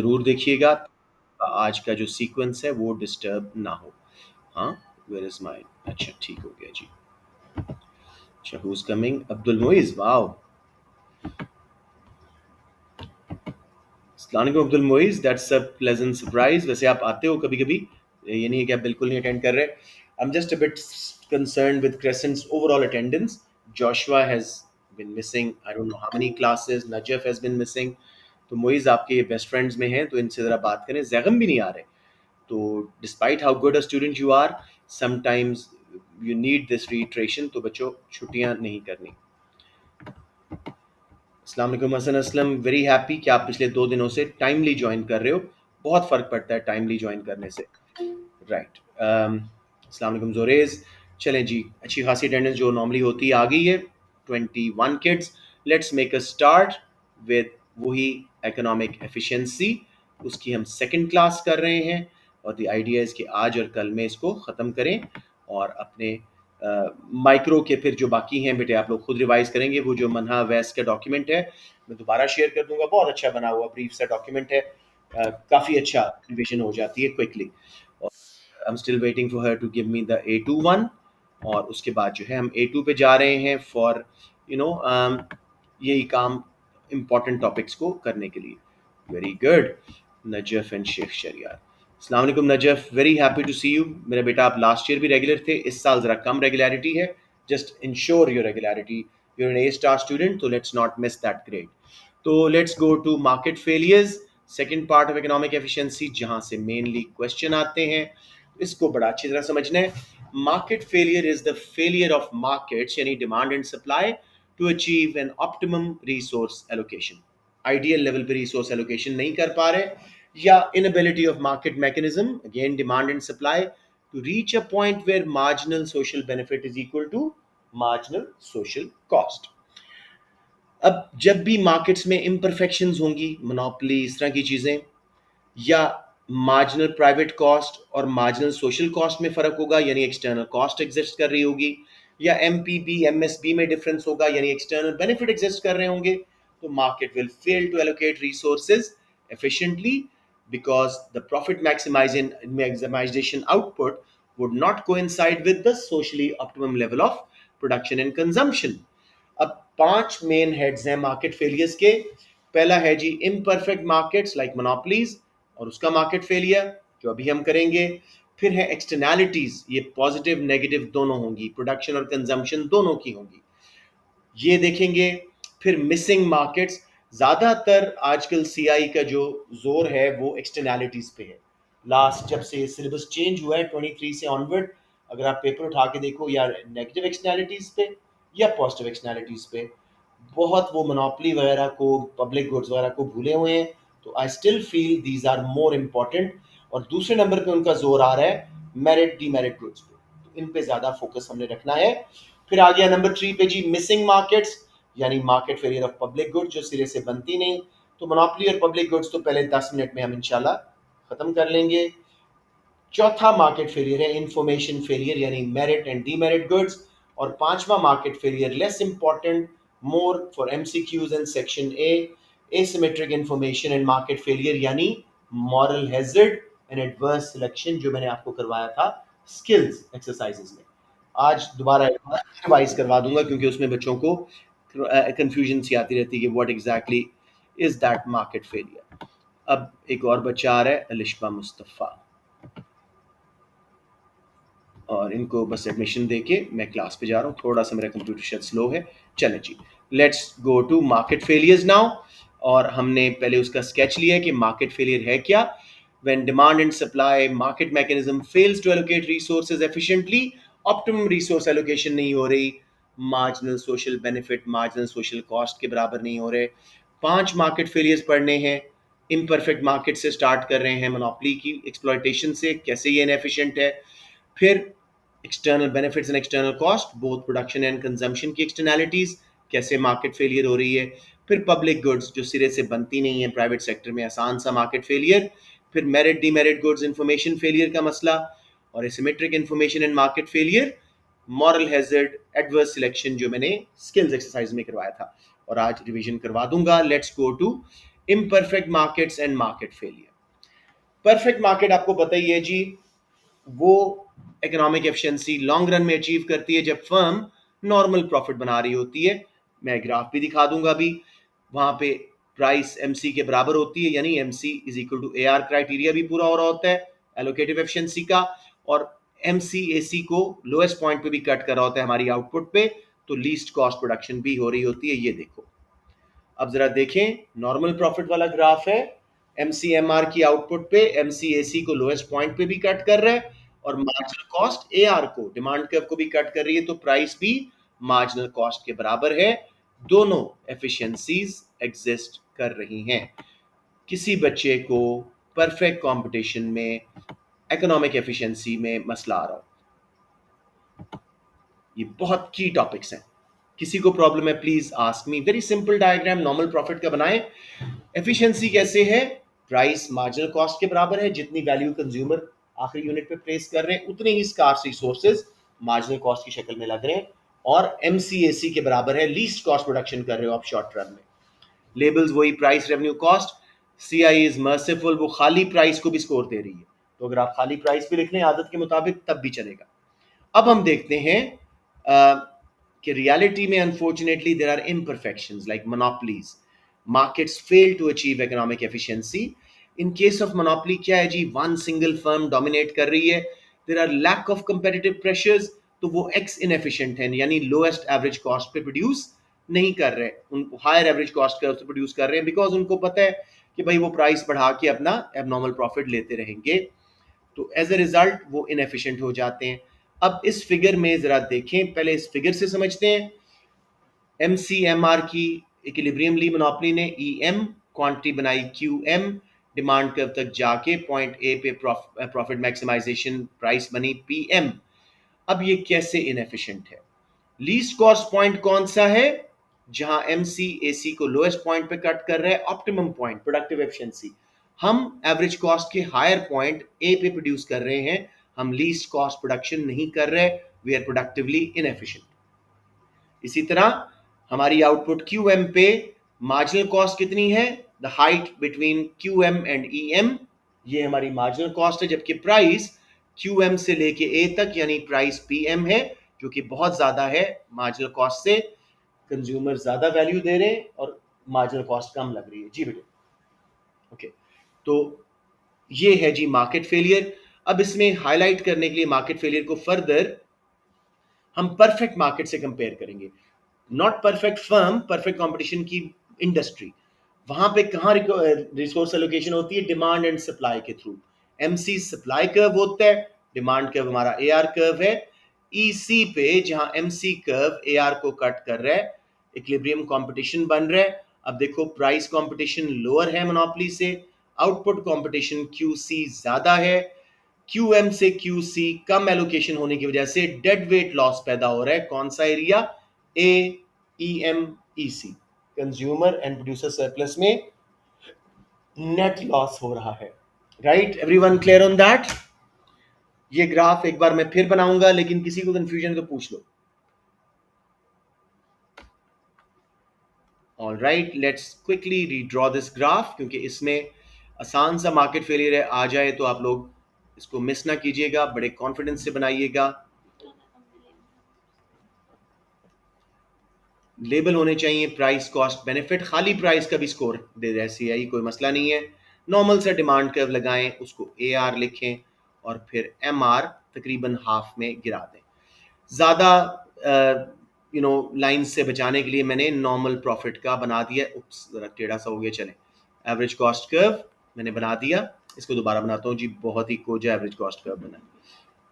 ज़रूर देखिएगा, आज का जो सीक्वेंस है वो डिस्टर्ब ना हो। हाँ, वेयर इज़ माय, अच्छा ठीक हो गया जी। अच्छा, who is coming? Abdul Muiz, wow! अस्सलाम वालेकुम Abdul Muiz, that's a pleasant surprise. वैसे आप आते हो कभी-कभी, ये नहीं है कि आप बिल्कुल नहीं अटेंड कर रहे। I am just a bit concerned with Crescent's overall attendance. Joshua has been missing, I don't know how many classes, Najaf has been missing. तो मोइज़ आपके बेस्ट फ्रेंड्स में हैं, तो इनसे ज़रा बात करें। ज़ैगम भी नहीं आ रहे। तो despite how good a student you are, sometimes you need this reiteration. तो बच्चों, छुट्टियां नहीं करनी। अस्सलाम वालेकुम हसन असलम, वेरी हैप्पी कि आप पिछले 2 दिनों से टाइमली ज्वाइन कर रहे हो। बहुत फ़र्क पड़ता है टाइमली ज्वाइन करने से। राइट, अस्सलाम वालेकुम जोरेज। चलें जी, अच्छी खासी अटेंडेंस जो नॉर्मली होती है आ गई है, 21 kids. Let's make a start with वही इकोनॉमिक एफिशिएंसी। उसकी हम सेकंड क्लास कर रहे हैं, और द आइडिया इज़ कि आज और कल में इसको ख़त्म करें, और अपने माइक्रो के फिर जो बाकी हैं बेटे आप लोग खुद रिवाइज करेंगे। वो जो मनहा वैस का डॉक्यूमेंट है मैं दोबारा शेयर कर दूंगा, बहुत अच्छा बना हुआ ब्रीफ सा डॉक्यूमेंट है, काफ़ी अच्छा रिविजन हो जाती है quickly. I am still waiting for her to give me the A2 one, और उसके बाद जो है हम A2 पे जा रहे हैं फॉर यू नो यही काम इम्पॉर्टेंट टॉपिक्स को करने के लिए। Very good, Najaf and Sheikh Shahryar. अस्सलाम वालेकुम Najaf, very happy to see you मेरा बेटा। आप लास्ट ईयर भी रेगुलर थे, इस साल ज़रा कम रेगुलरिटी है। Just ensure your regularity, you're an A star student, तो let's not miss that grade. तो let's go to market failures, second part of economic efficiency, जहां से मेनली क्वेश्चन आते हैं। इसको बड़ा अच्छी तरह समझना है। Market failure is the failure of markets, यानी demand and supply, to achieve an optimum resource allocation. Ideal level पे रिसोर्स एलोकेशन नहीं कर पा रहे, या inability of market mechanism, again demand and supply, to reach a point where marginal social benefit is equal to marginal social cost. अब जब भी markets में इम्परफेक्शंस होंगी, मोनोपोली, इस तरह की चीजें, या मार्जिनल प्राइवेट कॉस्ट और मार्जिनल सोशल कॉस्ट में फर्क होगा, यानी एक्सटर्नल कॉस्ट एग्जिस्ट कर रही होगी, या एमपीबी एमएसबी में डिफरेंस होगा, यानी एक्सटर्नल बेनिफिट एग्जिस्ट कर रहे होंगे, तो market will fail to allocate resources efficiently, because the profit maximization output would not coincide with the socially optimum level of production and consumption. अब 5 मेन हेड्स हैं market failures के। पहला है जी imperfect markets like monopolies, और उसका market failure जो अभी हम करेंगे। फिर है एक्सटर्नैलिटीज, ये पॉजिटिव नेगेटिव दोनों होंगी, प्रोडक्शन और कंजम्पशन दोनों की होंगी, ये देखेंगे। फिर मिसिंग मार्केट्स, ज़्यादातर आजकल सीआई का जो जोर है वो एक्सटर्नैलिटीज़ पे है। लास्ट जब से सिलेबस चेंज हुआ है 23 से ऑनवर्ड, अगर आप पेपर उठा के देखो, या नेगेटिव एक्सटर्नैलिटीज़ पे या पॉजिटिव एक्सटर्नैलिटीज़ पे, बहुत वो मोनोपली वगैरह को, पब्लिक गुड्स वगैरह को भूले हुए हैं। तो I still feel these are more important, और दूसरे नंबर पे उनका जोर आ रहा है मेरिट डीमेरिट गुड्स पे, तो इन पे ज़्यादा फोकस हमने रखना है। फिर आ गया नंबर 3 पे जी मिसिंग मार्केट्स, यानी market failure of public goods जो सिरे से बनती नहीं। तो मोनोपोली और पब्लिक गुड्स तो पहले 10 मिनट में हम इंशाल्लाह खत्म कर लेंगे। चौथा मार्केट फेलियर है इंफॉर्मेशन फेलियर, यानी मेरिट एंड डीमेरिट गुड्स। और पांचवा market failure, less important, more for MCQs and section A, asymmetric information and market failure, यानी moral hazard and adverse selection, जो मैंने आपको करवाया था स्किल्स एक्सरसाइजेस में। आज दोबारा रिवाइज करवा दूंगा, क्योंकि उसमें बच्चों को कंफ्यूजन सी आती रहती है कि what exactly is that market failure. अब एक और बच्चा आ रहा है, अलिशबा मुस्तफ़ा, और इनको बस एडमिशन देके मैं क्लास पे जा रहा हूँ। थोड़ा सा मेरा कंप्यूटर शायद स्लो है। चलें जी, let's go to market failures now. और हमने पहले उसका स्केच लिया है कि मार्केट फेलियर है क्या। When demand and supply market mechanism fails to allocate resources efficiently, optimum resource allocation नहीं हो रही, marginal social benefit marginal social cost के बराबर नहीं हो रहे। 5 मार्केट फेलियर्स पढ़ने हैं। इम्परफेक्ट मार्केट से स्टार्ट कर रहे हैं, मोनोपोली की एक्सप्लॉयटेशन से, कैसे ये इनएफिशिएंट है। फिर external benefits and external cost, both production and consumption की एक्सटर्नैलिटीज, कैसे मार्केट फेलियर हो रही है। फिर पब्लिक गुड्स जो सिरे से बनती नहीं है प्राइवेट सेक्टर में, आसान सा मार्केट फेलियर। फिर merit demerit goods information failure का मसला, और asymmetric information and market failure, moral hazard, adverse selection, जो मैंने स्किल्स एक्सरसाइज में करवाया था और आज रिवीजन करवा दूंगा। Let's go to imperfect markets and market failure. Perfect market आपको पता ही है जी, वो इकोनॉमिक एफिशिएंसी लॉन्ग रन में अचीव करती है जब फर्म नॉर्मल प्रॉफिट बना रही होती है। मैं ग्राफ भी दिखा दूंगा अभी। वहां पे प्राइस एमसी के बराबर होती है, यानी MC is equal to AR criteria भी पूरा हो रहा होता है एलोकेटिव एफिशिएंसी का, और एमसी एसी को लोएस्ट पॉइंट पे भी कट कर रहा होता है हमारी आउटपुट पे, तो लीस्ट कॉस्ट प्रोडक्शन भी हो रही होती है। ये देखो, अब जरा देखें, नॉर्मल प्रॉफिट वाला ग्राफ है, एमसीएमआर की आउटपुट पे एमसीएसी को लोएस्ट पॉइंट पे भी कट कर रहा है, और मार्जिनल कॉस्ट एआर को, डिमांड कर्व को भी कट कर रही है, तो प्राइस भी मार्जिनल कॉस्ट के बराबर है। दोनों एफिशिएंसीज एग्जिस्ट कर रही हैं। किसी बच्चे को परफेक्ट कंपटीशन में इकोनॉमिक एफिशिएंसी में मसला आ रहा हो, ये बहुत की टॉपिक्स हैं। किसी को प्रॉब्लम है please ask me. Very simple diagram normal profit का बनाएं। एफिशिएंसी कैसे है? प्राइस मार्जिनल कॉस्ट के बराबर है, जितनी वैल्यू कंज्यूमर आखिरी यूनिट पे प्लेस कर रहे हैं उतने ही स्कार्स रिसोर्सेज मार्जिनल कॉस्ट की शक्ल में लग रहे हैं, और एमसीएसी के बराबर है, लीस्ट कॉस्ट प्रोडक्शन कर रहे हो आप शॉर्ट रन में। लेबल्स वही, price revenue cost. CI is merciful, वो खाली प्राइस को भी स्कोर दे रही है, तो अगर आप खाली प्राइस भी लिख लें आदत के मुताबिक तब भी चलेगा। अब हम देखते हैं कि रियलिटी में unfortunately there are imperfections like monopolies. Markets fail to achieve economic efficiency. In case of monopoly क्या है जी, वन सिंगल फर्म डोमिनेट कर रही है, there are lack of competitive pressures, तो वो एक्स इनएफिशिएंट है, यानी लोएस्ट एवरेज कॉस्ट पे प्रोड्यूस नहीं कर रहे, उनको हायर एवरेज कॉस्ट पे प्रोड्यूस कर रहे हैं, बिकॉज उनको पता है कि भाई वो प्राइस बढ़ा के अपना एबनॉर्मल प्रॉफिट लेते रहेंगे, तो एज ए रिजल्ट वो इनएफिशिएंट हो जाते हैं। अब इस फिगर में जरा देखें, पहले इस फिगर से समझते हैं। एमसीएमआर की इक्विलिब्रियम ली मोनोपोली ने ईएम क्वांटिटी बनाई क्यूएम, डिमांड कर्व तक जाके पॉइंट ए पे प्रॉफिट मैक्सिमाइजेशन प्राइस बनी पीएम। अब ये कैसे इनएफिशिएंट है? लीस्ट कॉस्ट पॉइंट कौन सा है? जहां एमसी एसी को लोएस्ट पॉइंट पे कट कर रहे हैं, ऑप्टिमम पॉइंट प्रोडक्टिव एफिशिएंसी। हम एवरेज कॉस्ट के हायर पॉइंट ए पे प्रोड्यूस कर रहे हैं, हम लीस्ट कॉस्ट प्रोडक्शन नहीं कर रहे, वी आर प्रोडक्टिवली इनएफिशिएंट। इसी तरह हमारी आउटपुट क्यू एम पे मार्जिनल कॉस्ट कितनी है? The height between Q M and E M, ये हमारी मार्जिनल कॉस्ट है, जबकि प्राइस क्यू एम से लेके ए तक यानी प्राइस पी एम है, जो कि बहुत ज्यादा है मार्जिनल कॉस्ट से। कंज्यूमर ज्यादा वैल्यू दे रहे हैं और मार्जिनल कॉस्ट कम लग रही है जी बेटे। ओके, तो ये है जी मार्केट फेलियर। अब इसमें हाईलाइट करने के लिए मार्केट फेलियर को फर्दर हम परफेक्ट मार्केट से कंपेयर करेंगे। Not perfect firm, perfect competition की इंडस्ट्री, वहां पे कहां रिसोर्स एलोकेशन होती है? डिमांड एंड सप्लाई के थ्रू। एमसी सप्लाई कर्व होता है, डिमांड कर्व हमारा एआर कर्व है। ईसी पे जहां एमसी कर्व एआर को कट कर रहा है, इक्विलिब्रियम कंपटीशन बन रहा है। अब देखो प्राइस कंपटीशन लोअर है मोनोपोली से, आउटपुट कंपटीशन क्यूसी ज्यादा है। क्यूएम से क्यूसी कम एलोकेशन होने की वजह से डेड वेट लॉस पैदा हो रहा है। कौन सा area? A E M E C, consumer and producer surplus में नेट लॉस हो रहा है। Right, everyone clear on that? ये ग्राफ एक बार मैं फिर बनाऊंगा, लेकिन किसी को कंफ्यूजन तो पूछ लो। All right, let's quickly redraw this graph, क्योंकि इसमें आसान सा मार्केट फेलियर है, आ जाए तो आप लोग इसको मिस ना कीजिएगा, बड़े कॉन्फिडेंस से बनाइएगा। लेबल होने चाहिए प्राइस कॉस्ट बेनिफिट, खाली प्राइस का भी स्कोर दे दे सीआई, कोई मसला नहीं है। नॉर्मल सा डिमांड कर्व लगाएं, उसको ए आर लिखें, और फिर एम आर तकरीबन हाफ में गिरा दें। ज़्यादा लाइन से बचाने के लिए मैंने नॉर्मल प्रॉफिट का बना दिया। उप्स, ज़रा टेढ़ा सा हो गया, चलें। एवरेज कॉस्ट कर्व मैंने बना दिया, इसको दोबारा बनाता हूँ जी, बहुत ही कोजा एवरेज कॉस्ट कर्व बना।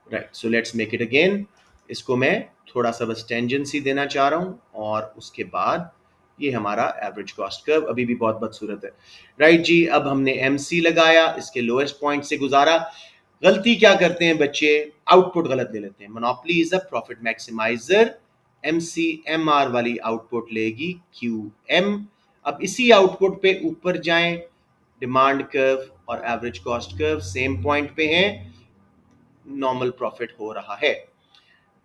Right, so let's make it again. इसको मैं थोड़ा सा बस टेंजेंसी देना चाह रहा हूँ, और उसके बाद ये हमारा एवरेज कॉस्ट कर्व अभी भी बहुत बदसूरत है। राइट जी, अब हमने एमसी लगाया, इसके लोएस्ट पॉइंट से गुजारा। गलती क्या करते हैं बच्चे? आउटपुट गलत ले लेते हैं। Monopoly is a profit maximiser, MC M R वाली आउटपुट लेगी क्यू एम। अब इसी आउटपुट पे ऊपर जाएं, डिमांड कर्व और average cost curve same point पे हैं, नॉर्मल प्रॉफिट हो रहा है।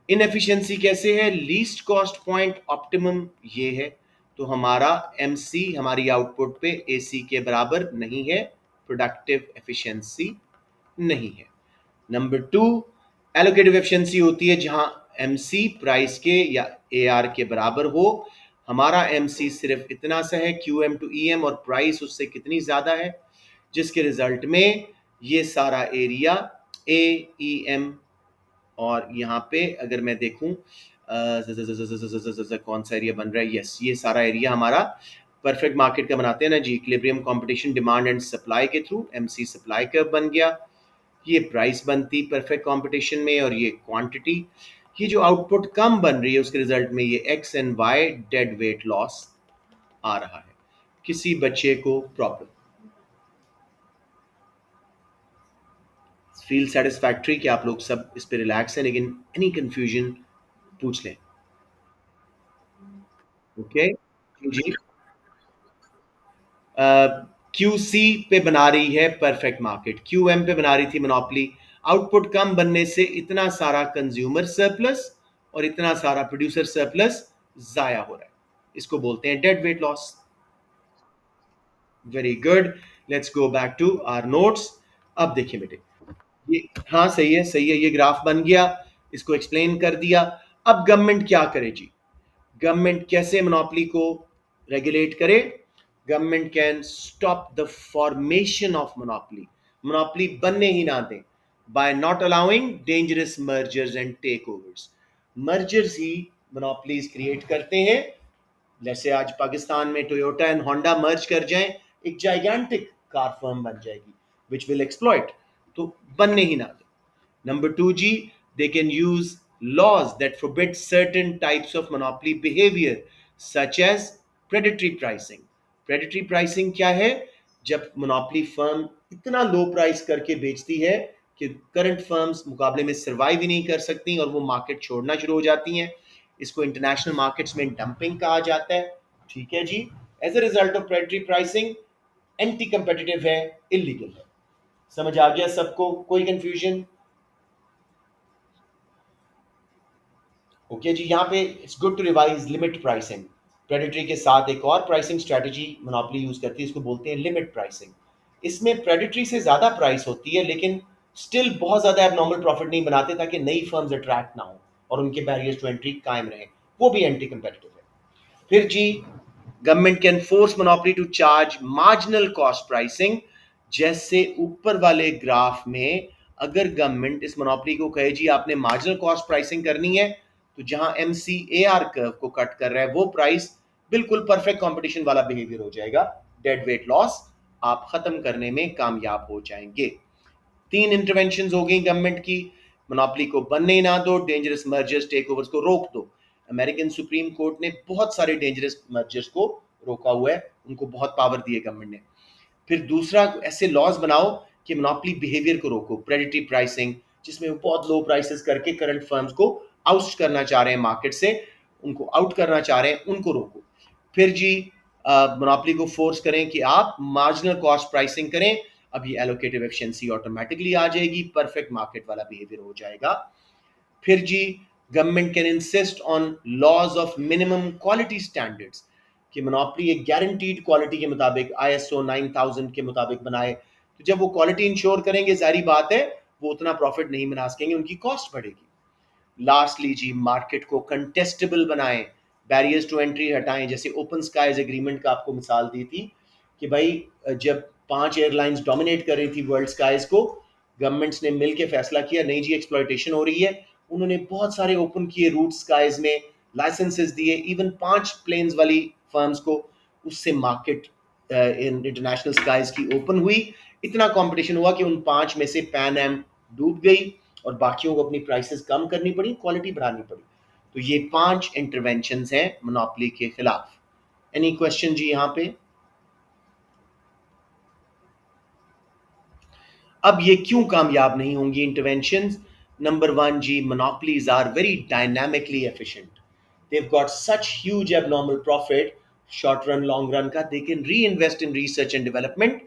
इनएफिशिएंसी कैसे है? लीस्ट कॉस्ट पॉइंट ऑप्टिमम ये है, तो हमारा MC हमारी आउटपुट पे AC के बराबर नहीं है, प्रोडक्टिव एफिशिएंसी नहीं है। नंबर टू, एलोकेटिव एफिशिएंसी होती है जहां MC प्राइस के या AR के बराबर हो। हमारा MC सिर्फ इतना सा है QM टू EM और प्राइस उससे कितनी ज्यादा है, जिसके रिजल्ट में ये सारा एरिया AEM, और यहाँ पे अगर मैं देखूं कौन सा एरिया बन रहा है, यस ये सारा एरिया हमारा परफेक्ट मार्केट का बनाते हैं ना जी, equilibrium competition demand and supply के थ्रू MC सप्लाई कर्व बन गया, ये प्राइस बनती परफेक्ट कंपटीशन में, और ये क्वांटिटी, ये जो आउटपुट कम बन रही है उसके रिजल्ट में ये X and Y dead weight loss आ रहा है। किसी बच्चे को प्रॉब्लम, फील सेटिस्फैक्ट्री कि आप लोग सब इस पे रिलैक्स हैं, लेकिन एनी कंफ्यूजन पूछ लें। ओके जी, QC पे बना रही है परफेक्ट मार्केट, QM पे बना रही थी मोनोपोली, आउटपुट कम बनने से इतना सारा कंज्यूमर सरप्लस और इतना सारा प्रोड्यूसर सरप्लस जाया हो रहा है, इसको बोलते हैं dead weight loss. Very good, let's go back to our notes. अब देखिए बेटे, ये हाँ सही है, सही है, ये ग्राफ बन गया, इसको एक्सप्लेन कर दिया। अब गवर्नमेंट क्या करे जी, गवर्नमेंट कैसे मोनोपोली को रेगुलेट करे? Government can stop the formation of monopoly, monopoly बनने ही ना दें, by not allowing dangerous mergers and take overs. Mergers ही मोनोपोलीज क्रिएट करते हैं। जैसे आज पाकिस्तान में टोयोटा एंड होंडा मर्ज कर जाएं, एक जाइगेंटिक कार फर्म बन जाएगी विच विल एक्सप्लॉइट, तो बनने ही ना दें। Number two, G, they can use laws that forbid certain types of monopoly behavior, such as predatory pricing. Predatory pricing क्या है? जब monopoly firm इतना लो प्राइस करके बेचती है कि करंट फर्म्स मुकाबले में सर्वाइव ही नहीं कर सकती और वो मार्केट छोड़ना शुरू हो जाती हैं, इसको इंटरनेशनल मार्केट्स में डंपिंग कहा जाता है। ठीक है जी, as a result of predatory pricing, anti competitive है, इलीगल है। समझ आ गया सबको? कोई कंफ्यूजन? ओके जी, यहाँ पे it's good to revise limit pricing. Predatory के साथ एक और प्राइसिंग स्ट्रेटजी मोनोपोली यूज करती है, इसको बोलते हैं लिमिट प्राइसिंग। इसमें प्रेडेटरी से ज्यादा प्राइस होती है, लेकिन स्टिल बहुत ज्यादा एबनॉर्मल प्रॉफिट नहीं बनाते, ताकि नई फर्म्स अट्रैक्ट ना हो और उनके बैरियर्स टू एंट्री कायम रहे, वो भी एंटी कंपेटिटिव है। फिर जी, government can force monopoly to charge marginal cost pricing. जैसे ऊपर वाले ग्राफ में अगर गवर्नमेंट इस मोनोपोली को कहे जी आपने मार्जिनल कॉस्ट प्राइसिंग करनी है, तो जहां MCAR कर्व को कट कर रहा है वो प्राइस बिल्कुल परफेक्ट कंपटीशन वाला बिहेवियर हो जाएगा, डेड वेट लॉस आप खत्म करने में कामयाब हो जाएंगे। तीन इंटरवेंशन हो गई गवर्नमेंट की, मोनोपोली को बनने ना दो, डेंजरस मर्जर्स टेक ओवर्स को रोक दो। अमेरिकन सुप्रीम कोर्ट ने बहुत सारे डेंजरस मर्जर्स को रोका हुआ है, उनको बहुत पावर दी है गवर्नमेंट ने। फिर दूसरा, ऐसे लॉज बनाओ कि मोनोपोली बिहेवियर को रोको, प्रेडेटरी प्राइसिंग जिसमें वो बहुत लो प्राइसेस करके करंट फर्म्स को आउट करना चाह रहे हैं मार्केट से, उनको आउट करना चाह रहे हैं, उनको रोको। फिर जी, मोनोपोली को फोर्स करें कि आप मार्जिनल कॉस्ट प्राइसिंग करें, अब ये एलोकेटिव एफिशिएंसी ऑटोमेटिकली आ जाएगी, परफेक्ट मार्केट वाला बिहेवियर हो जाएगा। फिर जी, government can insist on laws of minimum quality standards, कि मोनोपोली एक गारंटीड क्वालिटी के मुताबिक ISO 9000 के मुताबिक बनाए, तो जब वो क्वालिटी इंश्योर करेंगे, जारी बात है वो उतना प्रॉफिट नहीं बना सकेंगे, उनकी कॉस्ट बढ़ेगी। लास्टली जी, मार्केट को कंटेस्टेबल बनाएं, बैरियर्स टू एंट्री हटाएं। जैसे ओपन स्काईज एग्रीमेंट का आपको मिसाल दी थी कि भाई जब 5 एयरलाइंस डोमिनेट कर रही थी वर्ल्ड स्काईज को, गवर्नमेंट्स ने मिलकर फैसला किया नहीं जी एक्सप्लॉयटेशन हो रही है, उन्होंने बहुत सारे ओपन किए रूट स्काईज में, लाइसेंसेस दिए, इवन 5 प्लेन्स वाली फर्म्स को, उससे मार्केट इंटरनेशनल स्काईज की ओपन हुई। इतना कंपटीशन हुआ कि उन 5 में से पैन एम डूब गई और बाकियों को अपनी प्राइसेस कम करनी पड़ी, क्वालिटी बढ़ानी पड़ी। तो ये 5 इंटरवेंशंस हैं मोनोपोली के खिलाफ। एनी क्वेश्चन जी यहाँ पे? अब ये क्यों कामयाब नहीं होंगी इंटरवेंशंस? नंबर वन जी, monopolies are very dynamically efficient. They've got such huge abnormal profit, short run, long run का, they can reinvest in research and development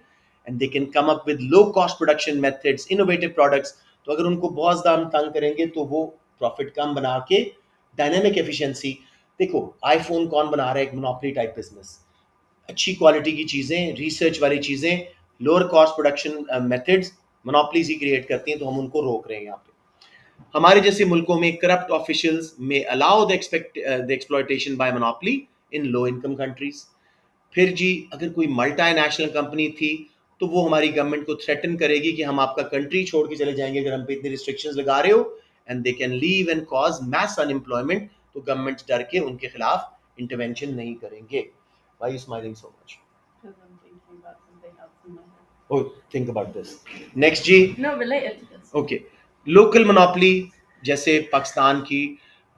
and they can come up with low cost production methods, innovative products. तो अगर उनको बहुत दाम तंग करेंगे तो वो प्रॉफिट कम बना के डायनेमिक एफिशिएंसी, देखो, आईफोन कौन बना रहा है? एक मोनोपोली टाइप बिजनेस, अच्छी क्वालिटी की चीजें, रिसर्च वाली चीजें, lower cost production methods monopolies ही क्रिएट करती हैं, तो हम उनको रोक रहे हैं यहाँ पे। हमारे जैसे मुल्कों में करप्ट ऑफिशियल्स में allow the exploitation bye monopoly in low income countries. फिर जी, अगर कोई मल्टीनेशनल कंपनी थी तो वो हमारी गवर्नमेंट को थ्रेटन करेगी कि हम आपका कंट्री छोड़ के चले जाएंगे अगर हम पे इतनी रिस्ट्रिक्शंस लगा रहे हो, and they can leave and cause mass unemployment. तो गवर्नमेंट डर के उनके खिलाफ इंटरवेंशन नहीं करेंगे। Why you smiling so much? Oh, think about this. Next जी, No, related to this. Okay, local monopoly जैसे पाकिस्तान की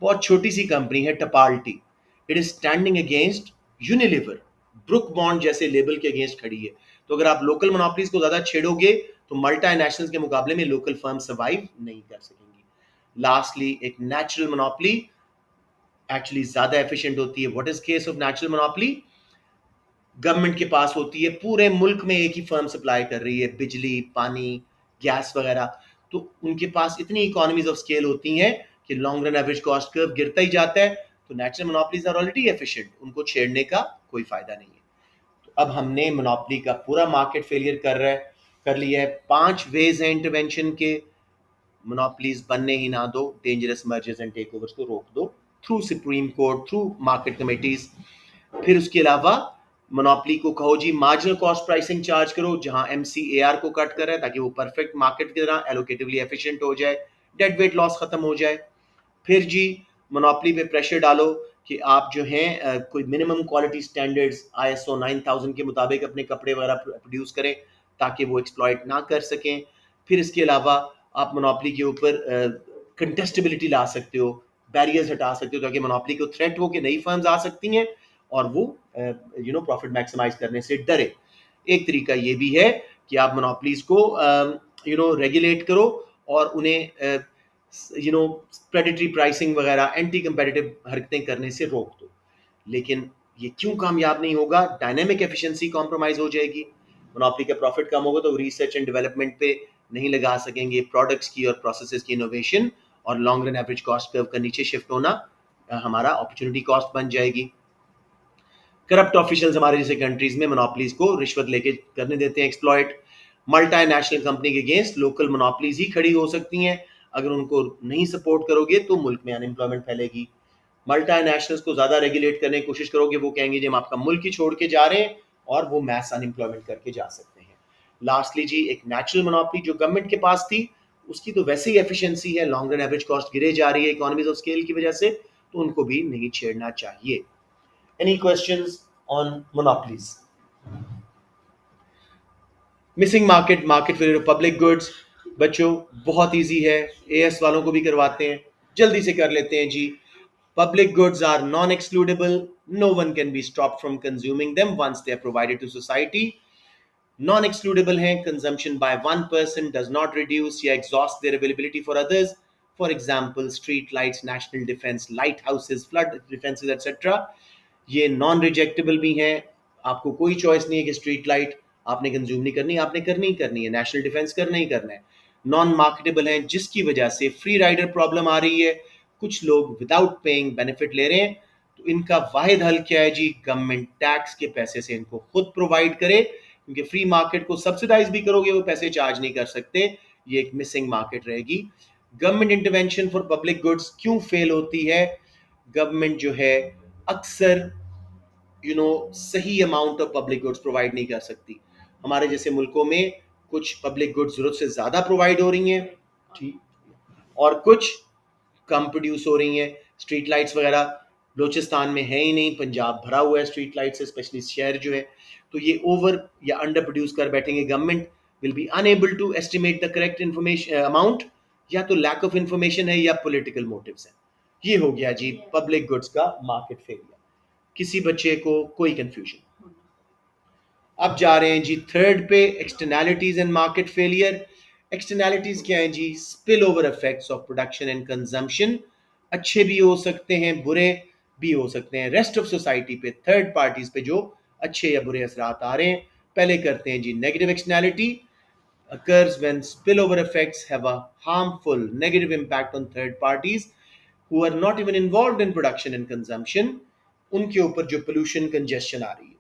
बहुत छोटी सी कंपनी है Tapal tea, it is standing against Unilever, Brooke Bond जैसे लेबल के अगेंस्ट खड़ी है। तो अगर आप लोकल मोनोपोलीज को ज्यादा छेड़ोगे तो मल्टीनेशनल्स के मुकाबले में लोकल फर्म सर्वाइव नहीं कर सकेंगी। लास्टली, एक नेचुरल मोनोपोली एक्चुअली ज्यादा एफिशिएंट होती है। What is case of natural monopoly? Government के पास होती है, पूरे मुल्क में एक ही फर्म सप्लाई कर रही है बिजली, पानी, गैस वगैरह, तो उनके पास इतनी इकोनॉमीज ऑफ स्केल होती हैं कि long run average cost curve गिरता ही जाता है। तो natural monopolies are already efficient, उनको छेड़ने का कोई फायदा नहीं है। तो अब हमने मोनोपोली का पूरा मार्केट फेलियर कर लिया है। 5 वेज हैं इंटरवेंशन के। मोनोपोलीज बनने ही ना दो, dangerous mergers and take overs को रोक दो through supreme court, through market committees. फिर उसके अलावा मोनोपोली को कहो जी मार्जिनल कॉस्ट प्राइसिंग चार्ज करो, जहां एमसीएआर को कट कर रहा है ताकि वो परफेक्ट मार्केट की तरह एलोकेटिवली एफिशिएंट हो जाए, डेड वेट लॉस खत्म हो जाए। फिर जी, मोनोपोली पे प्रेशर डालो कि आप जो हैं कोई मिनिमम क्वालिटी स्टैंडर्ड्स आईएसओ 9000 के मुताबिक अपने कपड़े वगैरह प्रोड्यूस करें ताकि वो एक्सप्लॉइट ना कर सकें। फिर इसके अलावा आप मोनोपोली के ऊपर कंटेस्टेबिलिटी ला सकते हो, बैरियर्स हटा सकते हो ताकि मोनोपोली को थ्रेट हो कि नई फर्म्स आ सकती हैं और वो प्रॉफिट मैक्सिमाइज करने से डरे। एक तरीका ये भी है कि आप मोनोपोलीज को रेगुलेट करो और उन्हें प्रेडेटरी प्राइसिंग वगैरह, एंटी कंपेटिटिव हरकतें करने से रोक दो। लेकिन ये क्यों कामयाब नहीं होगा? डायनेमिक एफिशिएंसी कॉम्प्रोमाइज हो जाएगी, मोनोपोली का प्रॉफिट कम होगा तो रिसर्च एंड डेवलपमेंट पे नहीं लगा सकेंगे, प्रोडक्ट्स की और प्रोसेसेस की इनोवेशन और long run average cost curve का नीचे शिफ्ट होना हमारा अपॉर्चुनिटी कॉस्ट बन जाएगी। करप्ट ऑफिशियल्स हमारे जैसे कंट्रीज में मोनोपोलीज को रिश्वत लेके करने देते हैं एक्सप्लॉइट। मल्टीनेशनल कंपनी के अगेंस्ट लोकल मोनोपोलीज ही खड़ी हो सकती हैं। अगर उनको नहीं सपोर्ट करोगे तो मुल्क में अनएम्प्लॉयमेंट फैलेगी। मल्टीनेशनल्स को ज्यादा रेगुलेट करने की कोशिश करोगे, वो कहेंगे जी हम आपका मुल्क ही छोड़ के जा रहे हैं, और वो मैस अनएम्प्लॉयमेंट करके जा सकते हैं। लास्टली जी, एक नेचुरल मोनोपोली जो गवर्नमेंट के पास थी उसकी तो वैसे ही एफिशिएंसी है, लॉन्ग रन एवरेज कॉस्ट गिरे जा रही है इकोनॉमीज ऑफ स्केल की वजह से, तो उनको भी नहीं छेड़ना चाहिए। Any questions on monopolies? Missing market failure public goods, बच्चों बहुत इजी है, एएस वालों को भी करवाते हैं, जल्दी से कर लेते हैं जी। Public goods are non excludable, no one can be stop from consuming them once they are provided to society. Non excludable हैं, consumption by one person does not reduce या exhaust their availability for others. For example street lights, national defence, light houses, flood defences etcetera. ये non rejectable भी हैं, आपको कोई choice नहीं है कि स्ट्रीट लाइट आपने कंज्यूम नहीं करनी, आपने करनी ही करनी है, नेशनल डिफेंस करना ही करना है। नॉन मार्केटेबल हैं, जिसकी वजह से फ्री राइडर प्रॉब्लम आ रही है, कुछ लोग विदाउट पेइंग बेनिफिट ले रहे हैं। तो इनका वाहिद हल क्या है जी? गवर्नमेंट टैक्स के पैसे से इनको खुद प्रोवाइड करे, क्योंकि फ्री मार्केट को सब्सिडाइज भी करोगे वो पैसे चार्ज नहीं कर सकते, ये एक मिसिंग मार्केट रहेगी। Government intervention for public goods क्यों फेल होती है? गवर्नमेंट जो है अक्सर सही amount of public goods provide नहीं कर सकती। हमारे जैसे मुल्कों में कुछ पब्लिक गुड्स जरूरत से ज्यादा प्रोवाइड हो रही हैं, ठीक, और कुछ कम प्रोड्यूस हो रही हैं। स्ट्रीट लाइट्स वगैरह बलोचिस्तान में है ही नहीं, पंजाब भरा हुआ है स्ट्रीट लाइट से, स्पेशली शहर जो है। तो ये ओवर या अंडर प्रोड्यूस कर बैठेंगे, government will be unable to estimate the correct information amount, या तो लैक ऑफ इंफॉर्मेशन है या पॉलिटिकल मोटिव्स है। ये हो गया जी पब्लिक गुड्स का मार्केट फेलियर। किसी बच्चे को कोई कंफ्यूजन? अब जा रहे हैं जी थर्ड पे, externalities and market failure. Externalities क्या है जी? Spill over effects of production and consumption. अच्छे भी हो सकते हैं, बुरे भी हो सकते हैं, रेस्ट ऑफ सोसाइटी पे, थर्ड पार्टीज पे जो अच्छे या बुरे असरात आ रहे हैं। पहले करते हैं जी negative externality. occurs when spillover effects have a harmful negative impact on third parties. who are not even involved in production and consumption, उनके ऊपर जो pollution congestion आ रही है.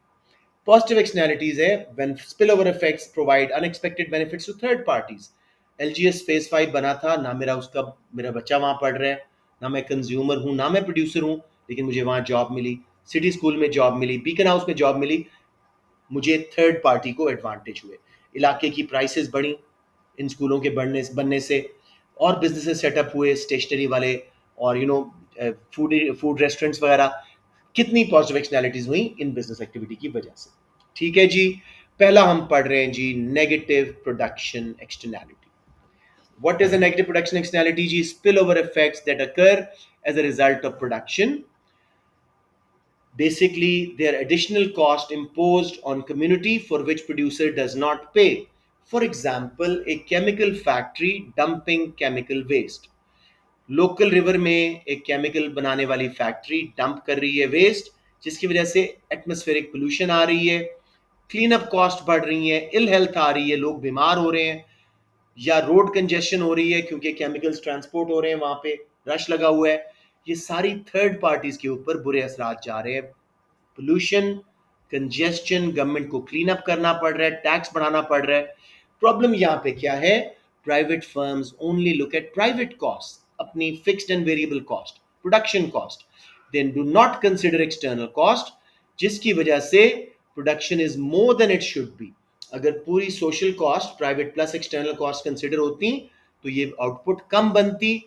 Positive externalities है when spillover effects provide unexpected benefits to third parties. LGS phase 5 बना था, ना मेरा बच्चा वहां पढ़ रहा है, ना मैं कंज्यूमर हूं, ना मैं प्रोड्यूसर हूं, लेकिन मुझे वहां जॉब मिली, सिटी स्कूल में जॉब मिली, बीकन हाउस में जॉब मिली, मुझे थर्ड पार्टी को एडवांटेज हुए, इलाके की प्राइसेस बढ़ी इन स्कूलों के बनने से, और बिजनेसेस सेटअप हुए स्टेशनरी वाले, और फूड फूड रेस्टोरेंट्स वगैरह. कितनी पॉजिटिव एक्सटर्नैलिटीज हुई इन बिजनेस एक्टिविटी की वजह से. ठीक है जी. पहला हम पढ़ रहे हैं जी negative production externality. What is a negative production externality? जी, spillover effects that occur as a result of production. Basically, they are additional cost imposed on community for which producer does not pay. For example, a chemical factory dumping chemical waste. Local river में एक chemical बनाने वाली factory dump कर रही है waste, जिसकी वजह से एटमॉस्फेरिक पोल्यूशन आ रही है, क्लीन अप कॉस्ट बढ़ रही है, इल हेल्थ आ रही है, लोग बीमार हो रहे हैं, या रोड कंजेशन हो रही है क्योंकि केमिकल्स ट्रांसपोर्ट हो रहे हैं, वहां पे रश लगा हुआ है. ये सारी थर्ड पार्टीज के ऊपर बुरे असरात जा रहे हैं. पोल्यूशन, कंजेस्शन, गवर्नमेंट को क्लीन अप करना पड़ रहा है, टैक्स बढ़ाना पड़ रहा है. प्रॉब्लम यहाँ पे क्या है? Private firms only look at private cost, अपनी fixed and variable cost, production cost, then do not consider external cost, जिसकी वजह से production is more than it should be. अगर पूरी social cost private plus external cost consider होती तो ये output कम बनती.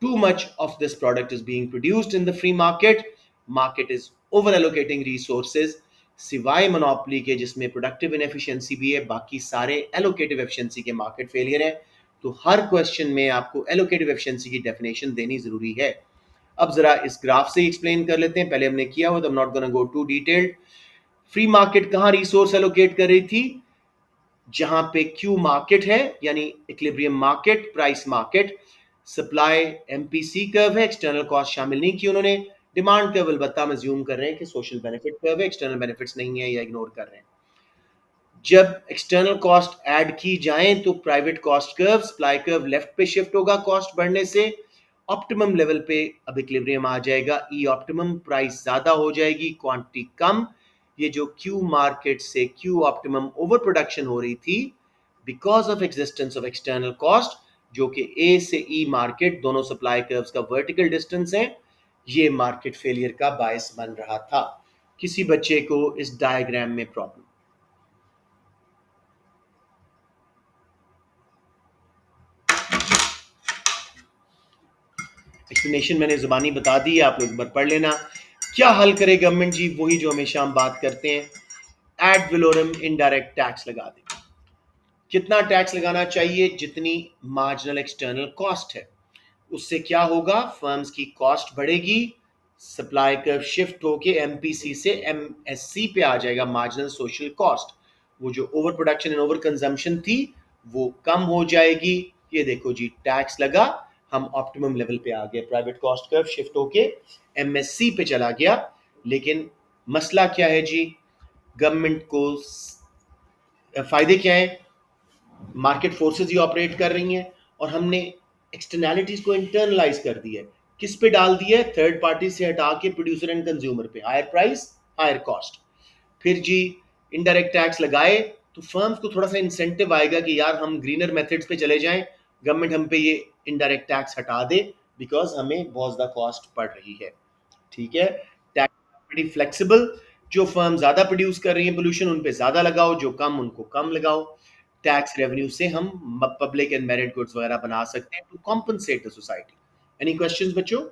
Too much of this product is being produced in the free market. Market is over allocating resources. सिवाय monopoly के जिसमें प्रोडक्टिव इनएफिशिएंसी भी है, बाकी सारे एलोकेटिव एफिशिएंसी के मार्केट फेलियर है. तो हर क्वेश्चन में आपको एलोकेटिव एफिशिएंसी की डेफिनेशन देनी जरूरी है. अब जरा इस ग्राफ से एक्सप्लेन कर लेते हैं. पहले हमने किया हुआ, तो I am not gonna go to detailed. Free market कहां रिसोर्स एलोकेट कर रही थी? जहां पे क्यू मार्केट है, यानी equilibrium market, price market. Supply MPC curve है, एक्सटर्नल कॉस्ट शामिल नहीं की उन्होंने. डिमांड कर्व अलबत्ता हम अज्यूम कर रहे हैं कि सोशल बेनिफिट कर्व है, एक्सटर्नल बेनिफिट्स नहीं है या इग्नोर कर रहे हैं. जब एक्सटर्नल कॉस्ट ऐड की जाए तो private cost curve, supply curve left पे शिफ्ट होगा कॉस्ट बढ़ने से. ऑप्टिमम लेवल पे अब इक्विलिब्रियम आ जाएगा, ई ऑप्टिमम, प्राइस ज्यादा हो जाएगी, क्वांटिटी कम. ये जो क्यू मार्केट से क्यू ऑप्टिमम ओवर प्रोडक्शन हो रही थी because of existence of external cost, जो कि ए से ई मार्केट दोनों सप्लाई कर्व्स का वर्टिकल डिस्टेंस है, ये मार्केट फेलियर का बायस बन रहा था. किसी बच्चे को इस डायग्राम में प्रॉब्लम? एक्सप्लेनेशन मैंने जुबानी बता दी है, आप लोग एक बार पढ़ लेना. क्या हल करे गवर्नमेंट जी? वही जो हमेशा हम बात करते हैं, एड वलोरम इनडायरेक्ट टैक्स लगा दे. कितना टैक्स लगाना चाहिए? जितनी मार्जिनल एक्सटर्नल कॉस्ट है. उससे क्या होगा? फर्म्स की कॉस्ट बढ़ेगी, सप्लाई कर्व शिफ्ट होके एमपीसी से एमएससी पे आ जाएगा, मार्जिनल सोशल कॉस्ट. वो जो over production and over consumption थी वो कम हो जाएगी. ये देखो जी, टैक्स लगा, हम ऑप्टिमम लेवल पे आ गए, प्राइवेट कॉस्ट कर्व शिफ्ट होके एमएससी पे चला गया. लेकिन मसला क्या है जी? गवर्नमेंट को फायदे क्या है? मार्केट फोर्सेस ही ऑपरेट कर रही हैं, और हमने एक्सटर्नैलिटीज को इंटरनलाइज कर दिया है. किस पे डाल दिया है? थर्ड पार्टी से हटा के प्रोड्यूसर एंड कंज्यूमर पे. Higher price, higher cost. फिर जी इनडायरेक्ट टैक्स लगाए तो फर्म्स को थोड़ा सा इंसेंटिव आएगा कि यार हम ग्रीनर मेथड्स पे चले जाएं, गवर्नमेंट हम पे ये इनडायरेक्ट टैक्स हटा दे बिकॉज हमें बहुत ज्यादा कॉस्ट पड़ रही है. ठीक है. Tax pretty flexible. जो फर्म ज्यादा प्रोड्यूस कर रही है पोल्यूशन, उन पे ज्यादा लगाओ, जो कम उनको कम लगाओ. टैक्स रेवेन्यू से हम पब्लिक एंड मेरिट गुड्स वगैरह बना सकते हैं to compensate the society. Any questions बच्चों?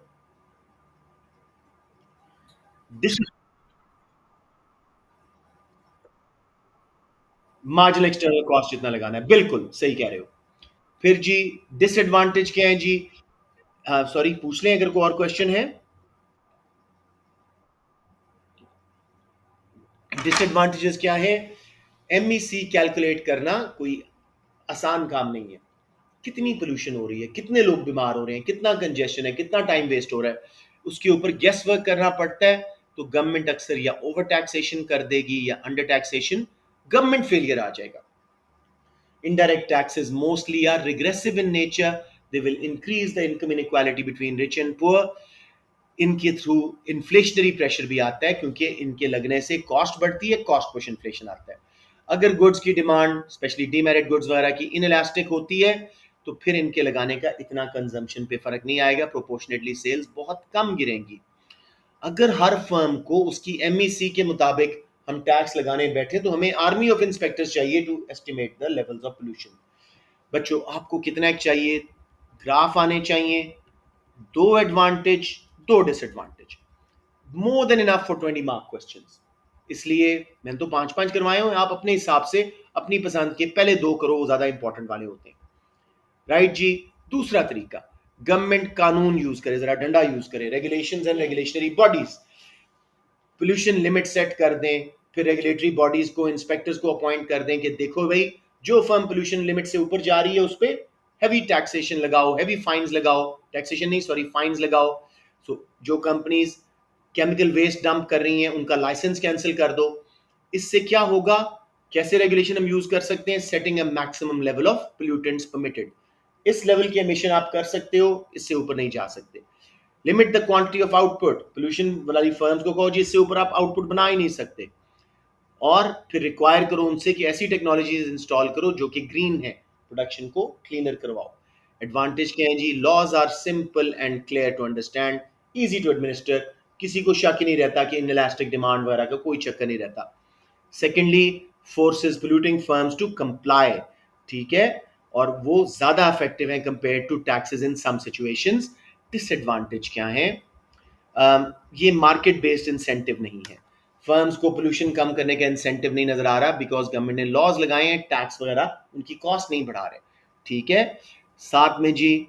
डिस मार्जिनल एक्सटर्नल कॉस्ट जितना लगाना है, बिल्कुल सही कह रहे हो. फिर जी डिसएडवांटेज क्या है जी? सॉरी, पूछ लें अगर कोई और क्वेश्चन है. डिसएडवांटेजेस क्या है? एमईसी कैलकुलेट करना कोई आसान काम नहीं है. कितनी पोल्यूशन हो रही है, कितने लोग बीमार हो रहे हैं, कितना कंजेशन है, कितना टाइम वेस्ट हो रहा है, उसके ऊपर गेस वर्क करना पड़ता है. तो गवर्नमेंट अक्सर या ओवर टैक्सेशन कर देगी या अंडर टैक्सेशन, गवर्नमेंट फेलियर आ जाएगा. Indirect taxes mostly are regressive in nature. They will increase the income inequality between rich and poor. इनके थ्रू इन्फ्लेशनरी प्रेशर भी आता है, क्योंकि इनके लगने से कॉस्ट बढ़ती है, कॉस्ट पुश इन्फ्लेशन आता है। अगर गुड्स की डिमांड स्पेशली डीमेरिट गुड्स वगैरह की इनइलास्टिक होती है, तो फिर इनके लगाने का इतना कंजम्पशन पे फर्क नहीं आएगा, प्रोपोर्शनेटली सेल्स बहुत कम गिरेंगी। अगर हर फर्म को उसकी एमईसी के मुताबिक हम टैक्स लगाने बैठे, तो हमें आर्मी ऑफ इंस्पेक्टर्स चाहिए to estimate the levels of pollution. बच्चों, आपको कितना चाहिए? ग्राफ आने चाहिए, दो एडवांटेज, दो disadvantage, more than enough for 20 mark questions. इसलिए मैंने तो पांच पांच करवाए हुए, आप अपने हिसाब से अपनी पसंद के पहले दो करो, वो ज्यादा इंपॉर्टेंट वाले होते हैं। राइट जी। दूसरा तरीका, गवर्नमेंट कानून यूज करे, जरा डंडा यूज करे, regulations and regulatory bodies pollution limit set कर दें, फिर रेगुलेटरी बॉडीज को, इंस्पेक्टर्स को अपॉइंट कर दें कि देखो भाई, जो फर्म पोल्यूशन लिमिट से ऊपर जा रही है उस पर हैवी टैक्सेशन लगाओ, हैवी फाइन्स लगाओ, टैक्सेशन नहीं सॉरी फाइन्स लगाओ। सो जो कंपनीज केमिकल वेस्ट डंप कर रही हैं उनका लाइसेंस कैंसिल कर दो। इससे क्या होगा? कैसे रेगुलेशन हम यूज कर सकते हैं? Setting a maximum level of pollutants permitted. इस लेवल की एमिशन आप कर सकते हो, इससे ऊपर नहीं जा सकते। Limit the quantity of output, pollution वाली फर्म्स को कहो जी इससे ऊपर आप आउटपुट बना ही नहीं सकते। और फिर रिक्वायर करो उनसे कि ऐसी टेक्नोलॉजीज इंस्टॉल करो जो कि ग्रीन है, प्रोडक्शन को क्लीनर करवाओ। एडवांटेज क्या है जी? Laws are simple and clear to understand, easy to administer, किसी को शक ही नहीं रहता कि इनइलास्टिक डिमांड वगैरह का कोई चक्कर नहीं रहता। Secondly, forces polluting firms to comply, ठीक है, और वो ज्यादा इफेक्टिव है compare to taxes in some situations. Disadvantage क्या है? ये मार्केट बेस्ड इंसेंटिव नहीं है, फर्म्स को पोल्यूशन कम करने का इंसेंटिव नहीं नजर आ रहा, बिकॉज गवर्नमेंट ने लॉज लगाए हैं, टैक्स वगैरह उनकी कॉस्ट नहीं बढ़ा रहे। ठीक है। साथ में जी,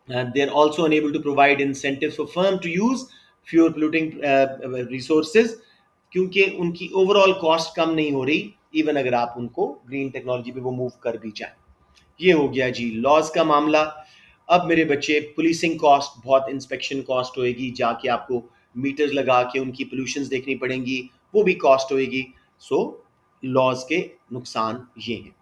they are also unable to provide incentives for firm to use fewer polluting resources, क्योंकि उनकी ओवरऑल कॉस्ट कम नहीं हो रही, इवन अगर आप उनको ग्रीन टेक्नोलॉजी पे वो मूव कर भी जाए। ये हो गया जी लॉज का मामला। अब मेरे बच्चे, पुलिसिंग कॉस्ट, बहुत इंस्पेक्शन कॉस्ट होएगी, जाके आपको मीटर्स लगा के उनकी पोल्यूशंस देखनी पड़ेंगी, वो भी कॉस्ट होएगी। सो लॉज के नुकसान ये हैं।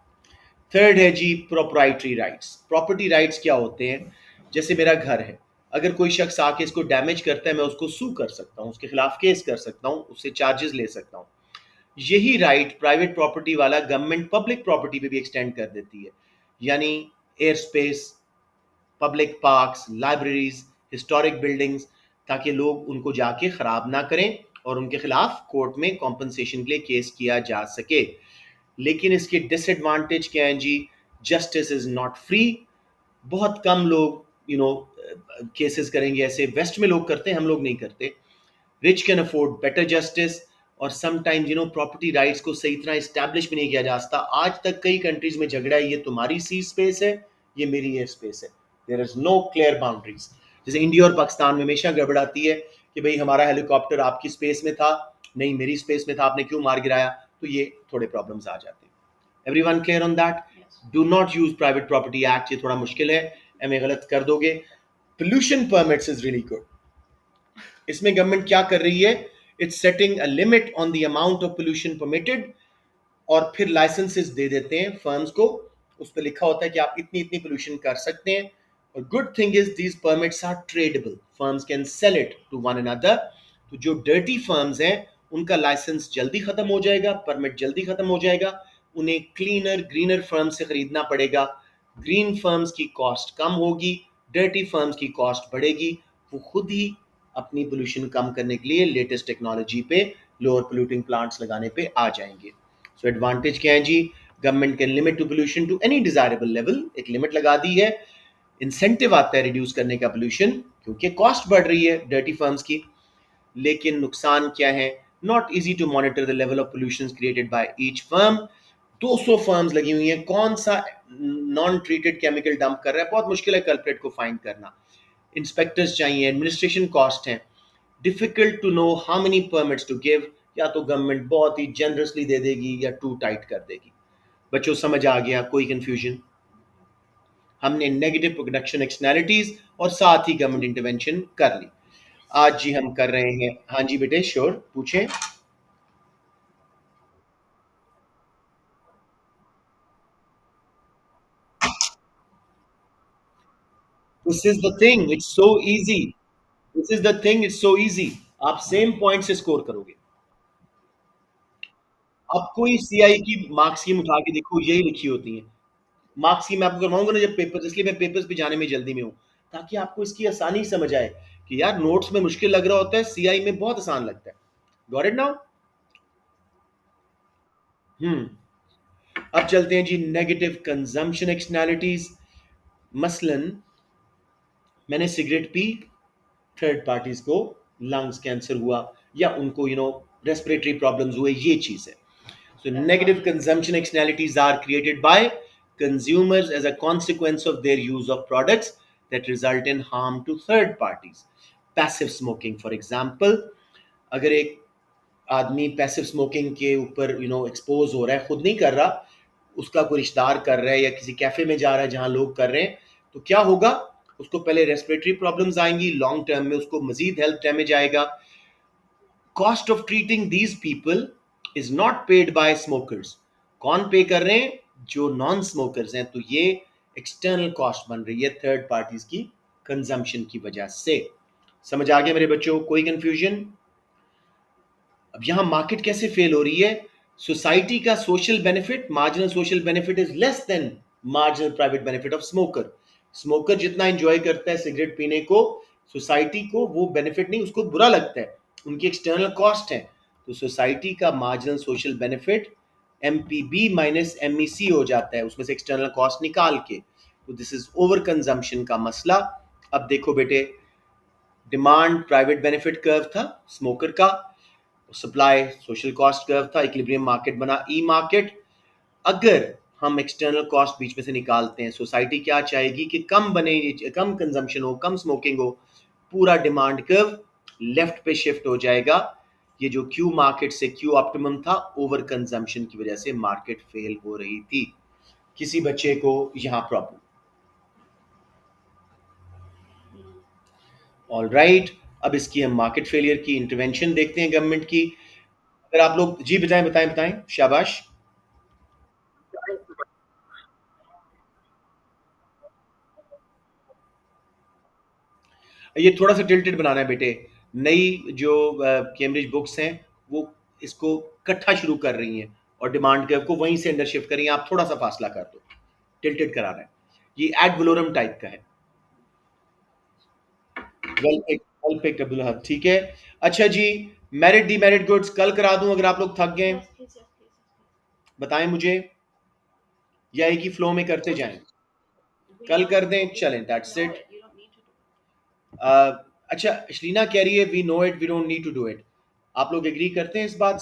थर्ड है जी प्रोप्राइटरी राइट्स। प्रॉपर्टी राइट्स क्या होते हैं? जैसे मेरा घर है, अगर कोई शख्स आके इसको डैमेज करता है, मैं उसको सू कर सकता हूँ, उसके खिलाफ केस कर सकता हूँ, उससे चार्जेस ले सकता हूँ। यही राइट प्राइवेट प्रॉपर्टी वाला गवर्नमेंट पब्लिक प्रॉपर्टी पे भी एक्सटेंड कर देती है। यानी air space, public parks, libraries, historic buildings, ताकि लोग उनको जाके खराब ना करें और उनके खिलाफ कोर्ट में कॉम्पनसेशन के लिए केस किया जा सके। लेकिन इसके डिसएडवांटेज क्या है जी? Justice is not free. बहुत कम लोग केसेस करेंगे, ऐसे वेस्ट में लोग करते हैं, हम लोग नहीं करते। Rich can afford better justice, और समटाइम्स प्रॉपर्टी राइट्स को सही तरह इस्टेब्लिश भी नहीं किया जा सकता। आज तक कई कंट्रीज में झगड़ा है, ये तुम्हारी सी स्पेस है, ये मेरी एयर स्पेस है, there is no clear boundaries. जैसे इंडिया और पाकिस्तान में हमेशा गड़बड़ाती है कि भाई हमारा हेलीकॉप्टर आपकी स्पेस में था, नहीं मेरी स्पेस में था, आपने क्यों मार गिराया? तो ये थोड़े प्रॉब्लम्स आ जाते हैं। Everyone clear on that? Do not use private property act, ये थोड़ा मुश्किल है, एम गलत कर दोगे। Pollution permits is really good. इसमें गवर्नमेंट क्या कर रही है? It's setting a limit on the amount of pollution permitted, और फिर लाइसेंसेस दे देते हैं फर्म्स को, उस पर लिखा होता है कि आप इतनी इतनी पोल्यूशन कर सकते हैं। और good thing is these permits are tradable, firms can sell it to one another. तो जो डर्टी फर्म्स हैं उनका लाइसेंस जल्दी खत्म हो जाएगा, परमिट जल्दी खत्म हो जाएगा, उन्हें क्लीनर ग्रीनर फर्म से खरीदना पड़ेगा। ग्रीन फर्म्स की कॉस्ट कम होगी, डर्टी फर्म्स की कॉस्ट बढ़ेगी। वो खुद ही अपनी पोल्यूशन कम करने के लिए लेटेस्ट टेक्नोलॉजी पे, लोअर पोल्यूटिंग प्लांट्स लगाने पे आ जाएंगे। सो एडवांटेज क्या है जी? Government can limit to pollution to any desirable level, एक लिमिट लगा दी है। इंसेंटिव आता है रिड्यूस करने का पोल्यूशन, क्योंकि कॉस्ट बढ़ रही है डर्टी फर्म्स की। लेकिन नुकसान क्या है? Not easy to monitor the level of pollution created by each firm. 200 firms लगी हुई हैं, कौन सा नॉन ट्रीटेड केमिकल डंप कर रहा है, बहुत मुश्किल है कल्प्रेट को फाइंड करना। इंस्पेक्टर्स चाहिए, एडमिनिस्ट्रेशन कॉस्ट है, difficult to know how many permits to give. या तो गवर्नमेंट बहुत ही जनरसली दे देगी या टू टाइट कर देगी। बच्चों समझ आ गया? कोई कंफ्यूजन? हमने नेगेटिव प्रोडक्शन एक्सटर्नैलिटीज और साथ ही गवर्नमेंट इंटरवेंशन कर ली। आज जी हम कर रहे हैं, हाँ जी बेटे श्योर पूछें। This is the thing, it's so easy. This is the thing, it's so easy. आप सेम पॉइंट से स्कोर करोगे। आप कोई सीआई की मार्क्स स्कीम उठा के देखो, यही लिखी होती है मार्क्स की। मैं आपको करवाऊंगा ना जब पेपर, इसलिए मैं पेपर्स पे जाने में जल्दी में हूँ, ताकि आपको इसकी आसानी समझ आए कि यार नोट्स में मुश्किल लग रहा होता है, सीआई में बहुत आसान लगता है। Got it now? हम्म। अब चलते हैं जी नेगेटिव कंजम्पशन एक्सटर्नैलिटीज। मसलन मैंने सिगरेट पी, थर्ड पार्टीज को लंग्स कैंसर हुआ, या उनको रेस्पिरेटरी प्रॉब्लम्स हुए, ये चीज है। So negative consumption externalities are created by consumers as a consequence of their use of products that result in harm to third parties. Passive smoking, for example, अगर एक आदमी पैसिव स्मोकिंग के ऊपर expose हो रहा है, खुद नहीं कर रहा, उसका कोई रिश्तेदार कर रहा है या किसी कैफे में जा रहा है जहां लोग कर रहे हैं, तो क्या होगा? उसको पहले रेस्पिरेटरी प्रॉब्लम्स आएंगी, लॉन्ग टर्म में उसको मजीद हेल्थ डैमेज आएगा। Cost of treating these people is not paid by smokers. कौन पे कर रहे हैं? जो नॉन स्मोकर्स हैं। तो ये एक्सटर्नल कॉस्ट बन रही है थर्ड पार्टीज की कंजम्पशन की वजह से। समझ आ गया मेरे बच्चों? कोई कंफ्यूजन? अब यहां मार्केट कैसे फेल हो रही है? सोसाइटी का social benefit, marginal social benefit is less than marginal private benefit of smoker. Smoker जितना एंजॉय करता है सिगरेट पीने को, सोसाइटी को वो बेनिफिट नहीं, उसको बुरा लगता है, उनकी एक्सटर्नल कॉस्ट है। तो सोसाइटी का marginal social benefit MPB minus MEC हो जाता है, उसमें से एक्सटर्नल कॉस्ट निकाल के। तो दिस इज ओवर कंजम्पशन का मसला। अब देखो बेटे, डिमांड प्राइवेट बेनिफिट कर्व था स्मोकर का, सप्लाई सोशल कॉस्ट कर्व था, इक्विलिब्रियम मार्केट बना, ई मार्केट। अगर हम एक्सटर्नल कॉस्ट बीच में से निकालते हैं, सोसाइटी क्या चाहेगी कि कम बने, कम कंजम्पशन हो, कम स्मोकिंग हो, पूरा डिमांड कर्व लेफ्ट पे शिफ्ट हो जाएगा। ये जो क्यू मार्केट से क्यू ऑप्टिमम था, ओवर कंजम्पशन की वजह से मार्केट फेल हो रही थी। किसी बच्चे को यहां प्रॉब्लम? ऑल राइट, अब इसकी हम मार्केट फेलियर की इंटरवेंशन देखते हैं गवर्नमेंट की। अगर आप लोग जी बताएं बताएं बताएं, शाबाश। ये थोड़ा सा टिल्टेड बनाना है बेटे। नई जो कैम्ब्रिज बुक्स हैं, वो इसको इकट्ठा शुरू कर रही हैं और डिमांड कर्व को वहीं से अंडर शिफ्ट कर रही हैं। आप थोड़ा सा फासला कर दो, टिल्टेड कराना है। ये एड वलोरम टाइप का है। वेल पिक्ड अब्दुल हक, ठीक है। अच्छा जी, मेरिट डीमेरिट गुड्स कल करा दूं अगर आप लोग थक गए? बताएं मुझे, या एक ही फ्लो में करते जाएं? कल कर दें, चलें, दैट्स इट। अच्छा, शलीना कह रही है we know it, we don't need to do it. आप लोग एग्री करते हैं इस बात